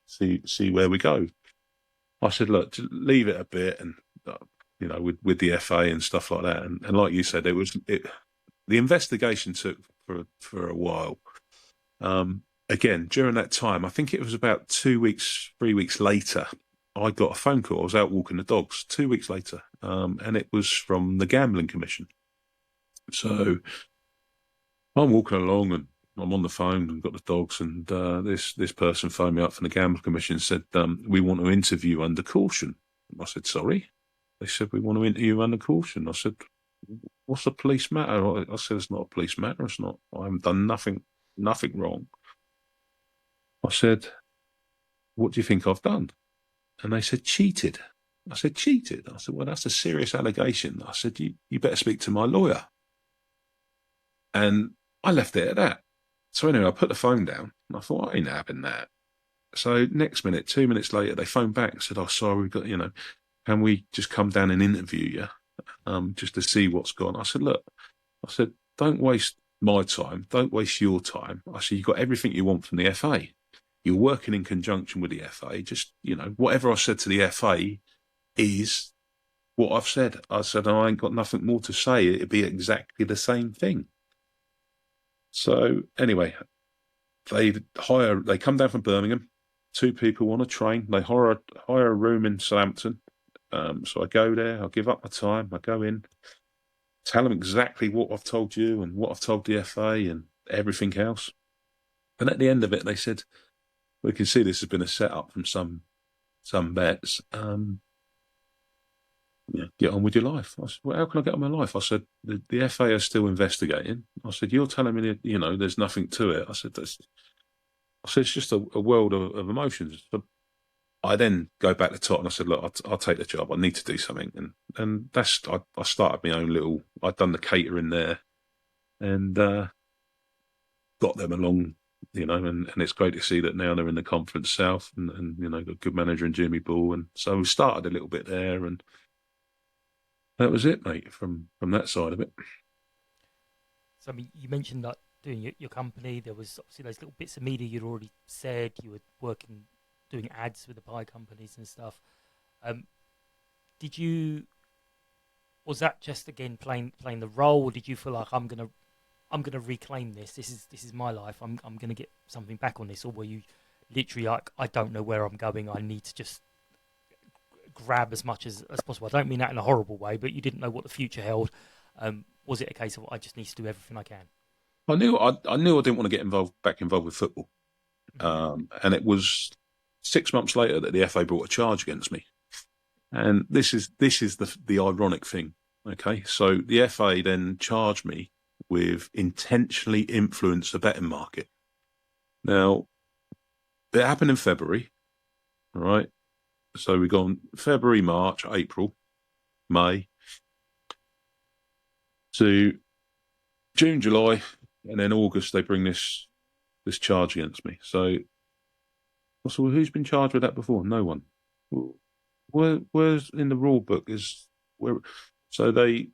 see where we go? I said, look, just leave it a bit, and with the FA and stuff like that, and like you said, the investigation took for a while. Again, during that time, I think it was about 2 weeks, 3 weeks later, I got a phone call. I was out walking the dogs 2 weeks later, and it was from the Gambling Commission. So I'm walking along and I'm on the phone and got the dogs, and this person phoned me up from the Gambling Commission and said, we want to interview under caution. I said, sorry? They said, we want to interview under caution. I said, what's a police matter? I said, it's not a police matter. It's not. I haven't done nothing wrong. I said, what do you think I've done? And they said, cheated. I said, cheated? I said, well, that's a serious allegation. I said, you better speak to my lawyer. And I left it at that. So anyway, I put the phone down and I thought, I ain't having that. So next minute, 2 minutes later, they phoned back and said, oh, sorry, we've got, can we just come down and interview you just to see what's gone? I said, look, don't waste my time. Don't waste your time. I said, you've got everything you want from the FA. You're working in conjunction with the FA. Just, whatever I said to the FA is what I've said. I said, I ain't got nothing more to say. It'd be exactly the same thing. So anyway, they come down from Birmingham, 2 people on a train. They hire a room in Southampton. So I go there, I give up my time, I go in, tell them exactly what I've told you and what I've told the FA and everything else. And at the end of it, they said, we can see this has been a setup from some bets. Get on with your life. I said, well, how can I get on with my life? I said, the FA are still investigating. I said, you're telling me that, there's nothing to it. I said, it's just a world of emotions. But I then go back to Tot and I said, look, I'll take the job. I need to do something. And that's, I started my own I'd done the catering there and got them along, and it's great to see that now they're in the Conference South and got a good manager in Jimmy Ball. And so we started a little bit there and that was it, mate, from that side of it. So I mean, you mentioned that doing your company. There was obviously those little bits of media you'd already said. You were working, doing ads with the pie companies and stuff. Was that just again playing the role, or did you feel like I'm gonna reclaim this? This is my life. I'm gonna get something back on this, or were you literally like, I don't know where I'm going. I need to just grab as much as possible? I don't mean that in a horrible way, but you didn't know what the future held. Was it a case of I just need to do everything I can? I knew I didn't want to get back involved with football, and it was 6 months later that the FA brought a charge against me. And this is the ironic thing. Okay, so the FA then charged me with intentionally influence the betting market. Now, it happened in February, all right? So we've gone February, March, April, May, to June, July, and then August they bring this charge against me. So who's been charged with that before? No one. Where's in the rule book is where? So they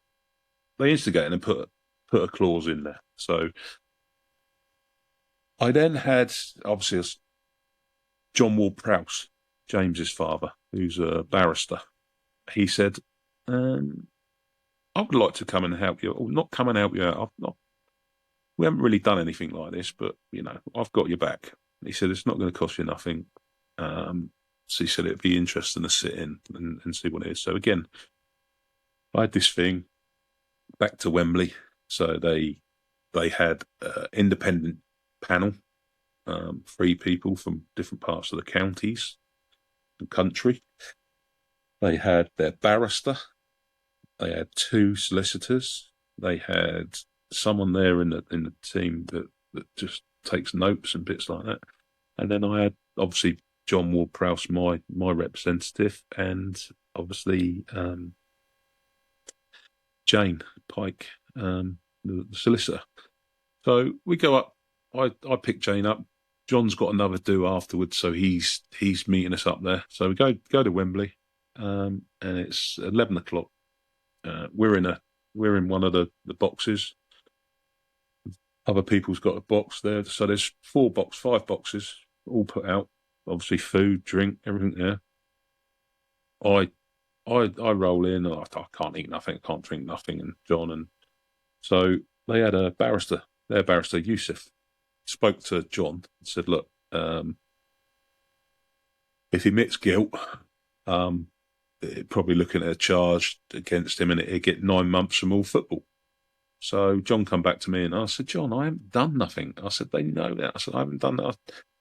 they instigated and put a clause in there. So I then had obviously John Ward-Prowse, James's father, who's a barrister. He said, "I would like to come and help you, or not come and help you out. We haven't really done anything like this, but I've got your back." He said it's not going to cost you nothing. So he said it'd be interesting to sit in and see what it is. So again, I had this thing back to Wembley. So they had independent panel, 3 people from different parts of the counties and country. They had their barrister. They had 2 solicitors. They had someone there in the team that just takes notes and bits like that. And then I had obviously John Ward-Prowse, my representative, and obviously Jane Pike, the solicitor. So we go up. I pick Jane up. John's got another do afterwards, so he's meeting us up there. So we go to Wembley, and it's 11 o'clock. We're in one of the boxes. Other people's got a box there, so there's 5 boxes all put out. Obviously, food, drink, everything there. I roll in. I can't eat nothing. I can't drink nothing. And John and so they had a barrister. Their barrister Yusuf spoke to John and said, "Look, if he admits guilt, probably looking at a charge against him, and it'd get 9 months from all football." So John come back to me and I said, "John, I haven't done nothing." I said, "They know that." I said, "I haven't done that."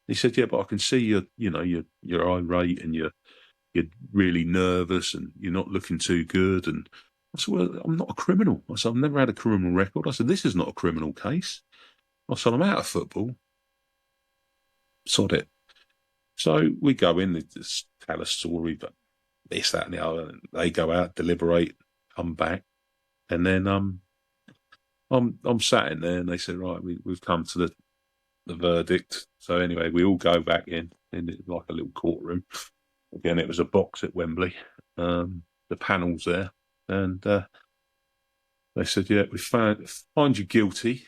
He said, "Yeah, but I can see you're irate and you're really nervous and you're not looking too good." And I said, "Well, I'm not a criminal." I said, "I've never had a criminal record." I said, "This is not a criminal case." I said, "I'm out of football. Sod it." So we go in, they just tell a story, but this, that, and the other. And they go out, deliberate, come back, and then I'm sat in there, and they said, "Right, we've come to the verdict." So anyway, we all go back in like a little courtroom. Again, it was a box at Wembley. The panel's there, and they said, "Yeah, we find you guilty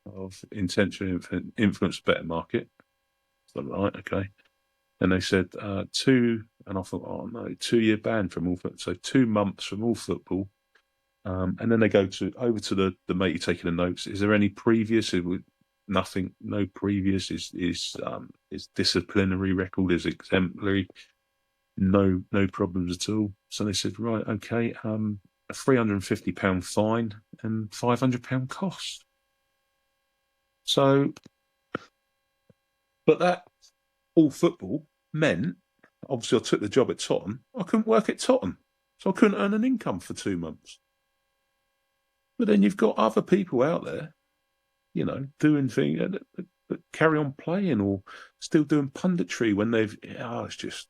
of intentionally influence the betting market." So right, okay. And they said 2, and I thought, oh no, 2-year ban from all football, so 2 months from all football. And then they go over to the mate taking the notes. Is there any previous? Nothing, no previous. Is disciplinary record is exemplary. No problems at all. So they said, right, okay, a £350 fine and £500 cost. So, but that all football meant, obviously, I took the job at Tottenham. I couldn't work at Tottenham, so I couldn't earn an income for 2 months. But then you've got other people out there, doing things that carry on playing or still doing punditry when they've. It's just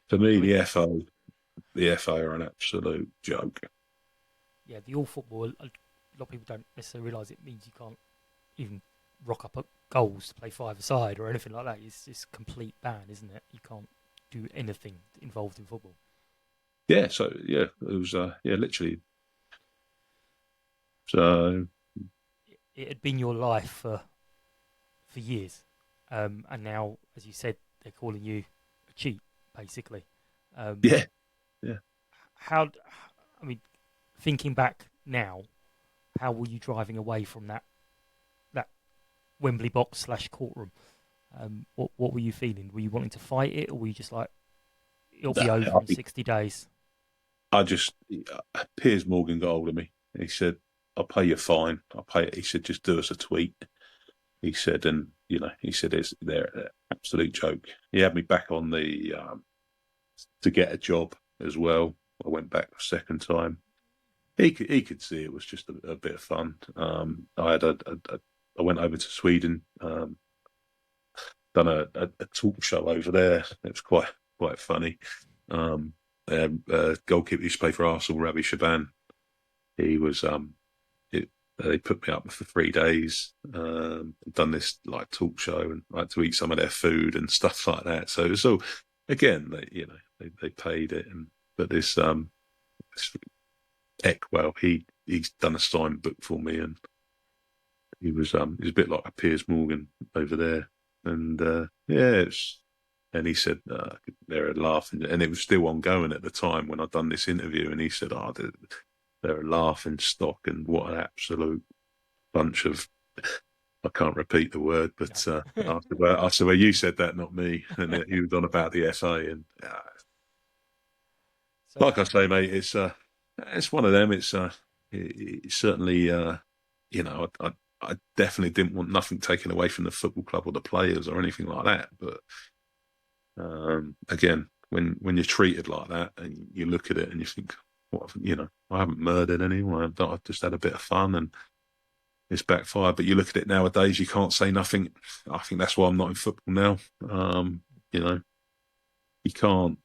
for me, the FA are an absolute joke. Yeah, the all football. A lot of people don't necessarily realise it means you can't even rock up at goals to play 5-a-side or anything like that. It's complete ban, isn't it? You can't do anything involved in football. Yeah, so yeah, it was literally. So it had been your life for years, and now, as you said, they're calling you a cheat, basically. Yeah. How? I mean, thinking back now, how were you driving away from that Wembley box / courtroom? What were you feeling? Were you wanting to fight it, or were you just like, it'll be over in 60 days? Piers Morgan got hold of me. He said, "I'll pay your fine. I'll pay it." He said, "Just do us a tweet." He said, and he said, they're an absolute joke. He had me back on the to get a job as well. I went back a second time. He could see it was just a bit of fun. I went over to Sweden, done a talk show over there. It was quite funny. They had a goalkeeper who used to play for Arsenal, Ravi Shaban. He was they put me up for 3 days, done this like talk show, and I had to eat some of their food and stuff like that. So it was all, again, they paid it, but this Eckwell, he's done a signed book for me, and he was a bit like a Piers Morgan over there, and and he said they're laughing, and it was still ongoing at the time when I'd done this interview, and he said, "Oh, they're a laughing stock, and what an absolute bunch of." I can't repeat the word, but I said, well, you said that, not me. And he was on about the FA, and So like I say, mate, it's one of them. It's certainly, I definitely didn't want nothing taken away from the football club or the players or anything like that. But again, when you're treated like that, and you look at it and you think, what, I haven't murdered anyone. I've just had a bit of fun, and it's backfired. But you look at it nowadays, you can't say nothing. I think that's why I'm not in football now. You know, you can't.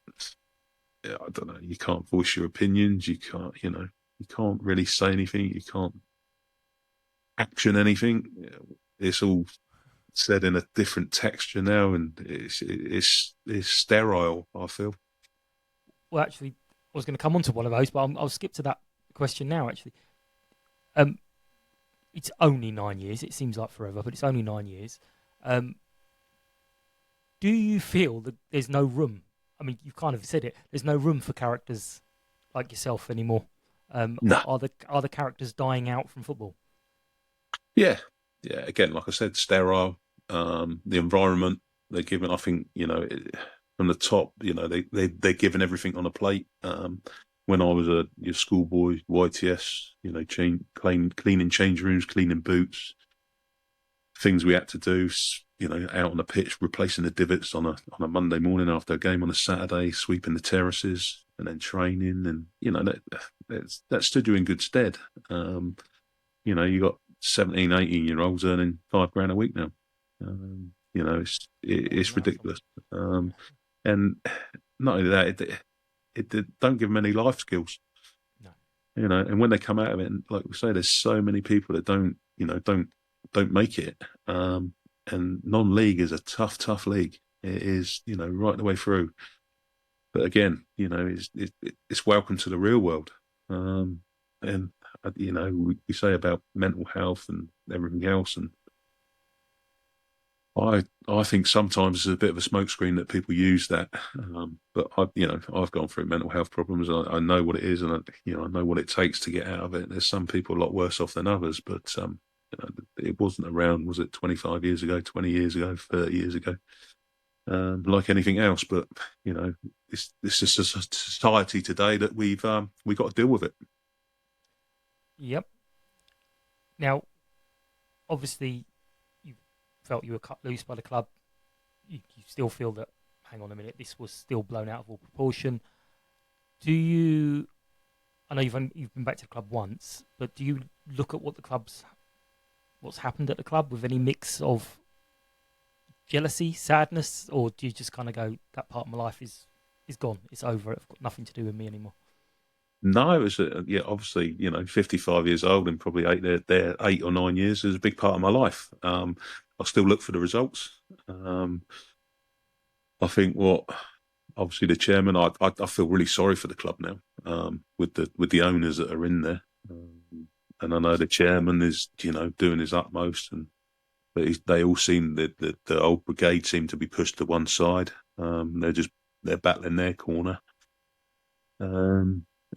I don't know. You can't voice your opinions. You can't. You can't really say anything. You can't action anything. It's all said in a different texture now, and it's sterile. I feel. well, actually, I was going to come on to one of those, but I'll skip to that question now. Actually, um, it's only 9 years. It seems like forever, but it's only 9 years. Um, do you feel that there's no room? I mean, you've kind of said it. There's no room for characters like yourself anymore. No. Are the characters dying out from football? Yeah. Yeah. Again, like I said, sterile. The environment they're given. I think from the top. They're given everything on a plate. When I was your schoolboy, YTS, cleaning change rooms, cleaning boots, things we had to do, out on the pitch, replacing the divots on a Monday morning after a game on a Saturday, sweeping the terraces, and then training, and that stood you in good stead. You got 17, 18-year-olds earning £5 a week now. It's ridiculous. And not only that, it don't give them any life skills. No. And when they come out of it, and like we say, there's so many people that don't make it. And non-league is a tough league. It is, right the way through. But again, it's welcome to the real world. And we say about mental health and everything else, and I think sometimes it's a bit of a smokescreen that people use that. But I've gone through mental health problems. I know what it is, and I know what it takes to get out of it. There's some people a lot worse off than others, but it wasn't around. Was it 25 years ago, 20 years ago, 30 years ago? Like anything else, but it's just a society today that we got to deal with it. Yep. Now, obviously, you felt you were cut loose by the club. You still feel that, hang on a minute, this was still blown out of all proportion. Do you, I know you've been back to the club once, but do you look at what's happened at the club with any mix of jealousy, sadness, or do you just kind of go, that part of my life is gone, it's over, it's got nothing to do with me anymore? No, it was obviously 55 years old and probably there 8 or 9 years is a big part of my life. I still look for the results. I think obviously the chairman, I feel really sorry for the club now, with the owners that are in there, and I know the chairman is doing his utmost, but they all seem the old brigade seem to be pushed to one side. They're battling their corner.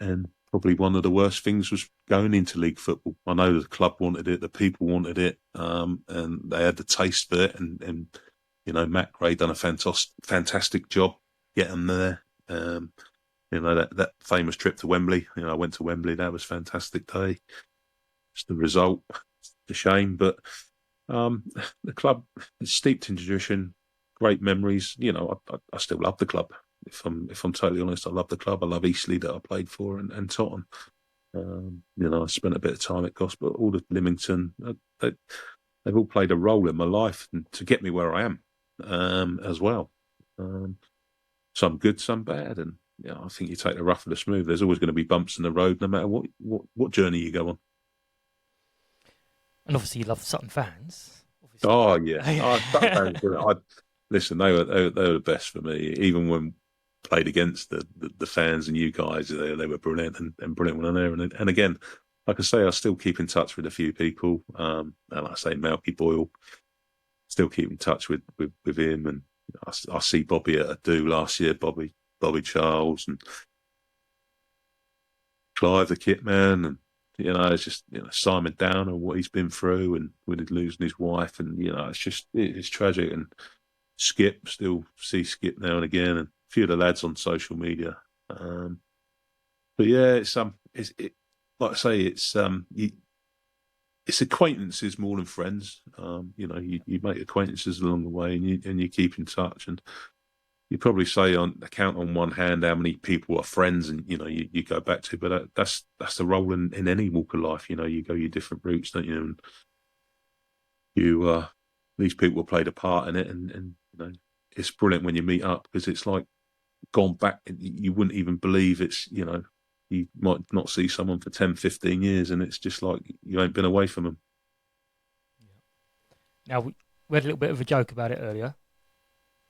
And probably one of the worst things was going into league football. I know the club wanted it, the people wanted it, and they had the taste for it. And Matt Gray done a fantastic job getting there. That famous trip to Wembley. I went to Wembley. That was a fantastic day. It's the result. It's a shame, but the club is steeped in tradition, great memories. I still love the club. If I'm totally honest, I love the club. I love Eastleigh that I played for, and Tottenham. I spent a bit of time at Gosport, all of Lymington. They've all played a role in my life to get me where I am, as well. Some good, some bad, and I think you take the rough with the smooth. There's always going to be bumps in the road, no matter what journey you go on. And obviously you love Sutton fans. Obviously. Oh yeah, Sutton fans. Listen, they were the best for me. Even when played against the fans and you guys. They were brilliant and brilliant when they're there. And again, like I say, I still keep in touch with a few people. And like I say, Malky Boyle, still keep in touch with him. And I see Bobby at a do last year, Bobby Charles and Clive the kit man, and it's just Simon Downer, what he's been through, and with him losing his wife, and it's tragic. And Skip, still see Skip now and again, and a few of the lads on social media. But yeah, it's like I say, it's acquaintances more than friends. You make acquaintances along the way, and you keep in touch, and you probably say count on one hand how many people are friends, and you go back to. But that's the role in any walk of life. You go your different routes, don't you? And these people played a part in it, and it's brilliant when you meet up, because it's like gone back. You wouldn't even believe it's you might not see someone for 10, 15 years, and it's just like you ain't been away from them. Now, we had a little bit of a joke about it earlier.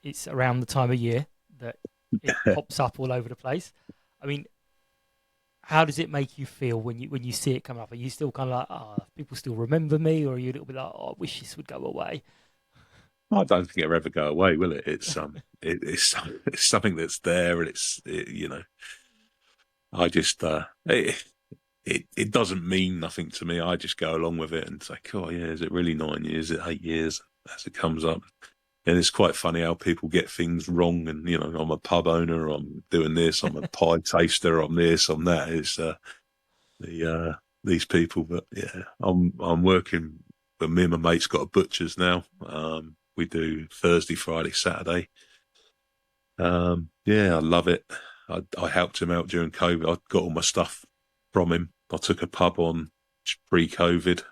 It's around the time of year that it pops up all over the place. I mean, how does it make you feel when you see it come up? Are you still kind of like, oh, people still remember me, or are you a little bit like, oh, I wish this would go away? I don't think it'll ever go away, will it? It's something that's there, and I just it doesn't mean nothing to me. I just go along with it and say, oh yeah, is it really 9 years? Is it 8 years? As it comes up. And it's quite funny how people get things wrong. And, I'm a pub owner, I'm doing this, I'm a pie taster, I'm this, I'm that. It's these people. But yeah, I'm working, but me and my mate's got a butcher's now. We do Thursday, Friday, Saturday. Yeah, I love it. I helped him out during COVID. I got all my stuff from him. I took a pub on pre-COVID.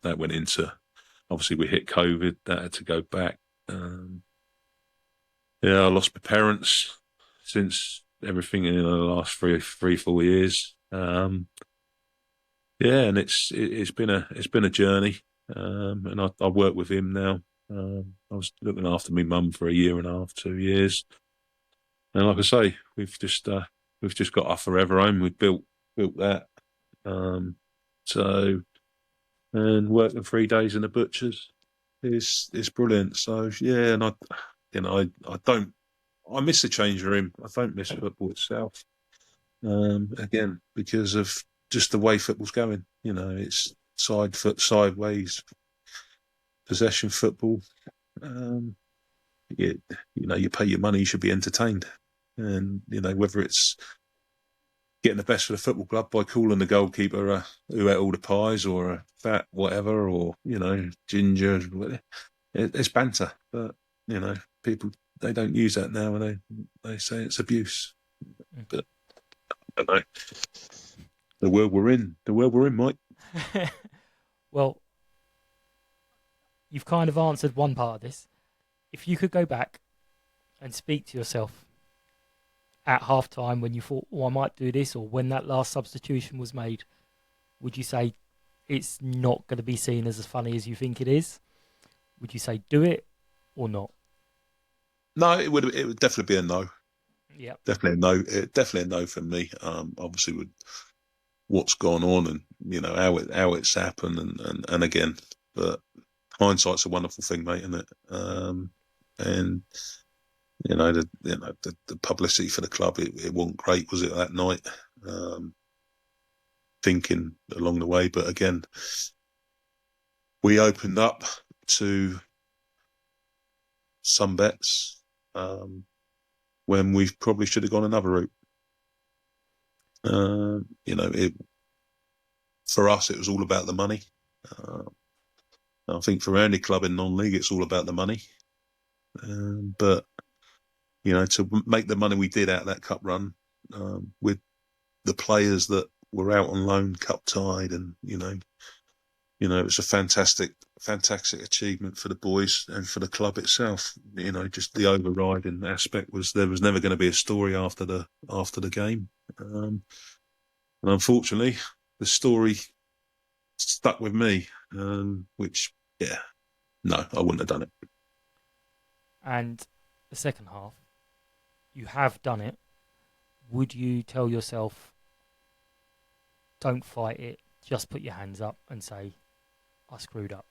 That went into, obviously we hit COVID. That had to go back. Yeah, I lost my parents since everything in the last 4 years. Yeah, and it's been a journey. And I work with him now. I was looking after my mum for a year and a half, 2 years. And like I say, we've just got our forever home. We've built that. So, and working 3 days in the butcher's is brilliant. So yeah, and I miss the change room. I don't miss football itself. Again, because of just the way football's going. It's side foot sideways possession football. You pay your money, you should be entertained. And whether it's getting the best for the football club by calling the goalkeeper who ate all the pies, or a fat whatever, or ginger, it's banter. But people, they don't use that now, and they say it's abuse. But I don't know. The world we're in, Mike. Well, you've kind of answered one part of this. If you could go back and speak to yourself at half time when you thought, oh, I might do this, or when that last substitution was made, would you say it's not going to be seen as funny as you think it is? Would you say do it or not? No, it would definitely be a no. Yeah, definitely a no. Definitely a no from me. Obviously with what's gone on, and how it's happened, and again, but hindsight's a wonderful thing, mate, isn't it? And the publicity for the club, it wasn't great, was it, that night? Thinking along the way, but again, we opened up to some bets when we probably should have gone another route. For us, it was all about the money. I think for any club in non-league, it's all about the money. But to make the money we did out of that cup run, with the players that were out on loan, cup tied, and it was a fantastic achievement for the boys and for the club itself. Just the overriding aspect was there was never going to be a story after the game, and unfortunately, the story stuck with me. Which, yeah, no, I wouldn't have done it. and the second half, you have done it, would you tell yourself, don't fight it, just put your hands up and say, I screwed up?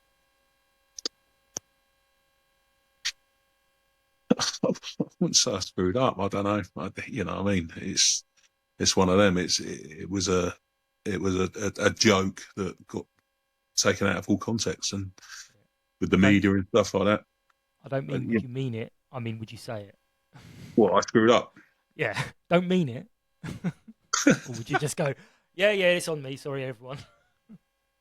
I wouldn't say I screwed up. I don't know. It's one of them. It was a joke that got taken out of all context, and with the media and stuff like that. I don't mean would you mean it. I mean, would you say it? What, I screwed up? Yeah, don't mean it. Or would you just go, yeah, it's on me. Sorry, everyone.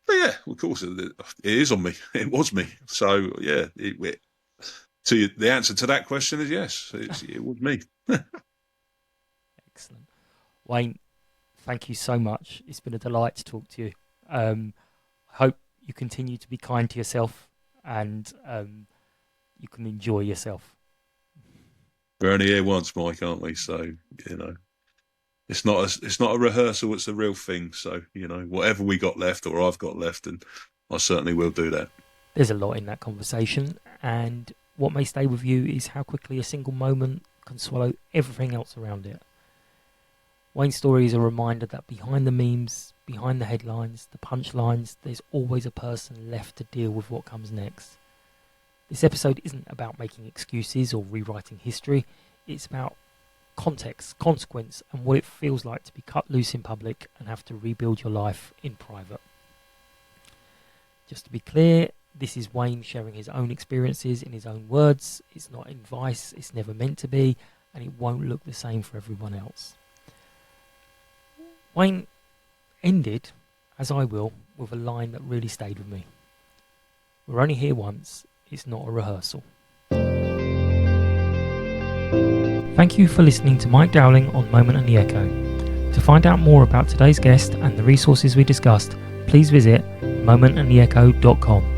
But yeah, of course it is on me. It was me. So yeah, the answer to that question is yes. It was me. Excellent, Wayne. Thank you so much. It's been a delight to talk to you. I hope you continue to be kind to yourself and you can enjoy yourself. We're only here once, Mike, aren't we? So it's not a rehearsal. It's the real thing. So whatever we got left, or I've got left, and I certainly will do that. There's a lot in that conversation, and what may stay with you is how quickly a single moment can swallow everything else around it. Wayne's story is a reminder that behind the memes, behind the headlines, the punchlines, there's always a person left to deal with what comes next. This episode isn't about making excuses or rewriting history. It's about context, consequence, and what it feels like to be cut loose in public and have to rebuild your life in private. Just to be clear, this is Wayne sharing his own experiences in his own words. It's not advice, it's never meant to be, and it won't look the same for everyone else. Wayne ended, as I will, with a line that really stayed with me. We're only here once, it's not a rehearsal. Thank you for listening to Mike Dowling on Moment and the Echo. To find out more about today's guest and the resources we discussed, please visit momentandtheecho.com.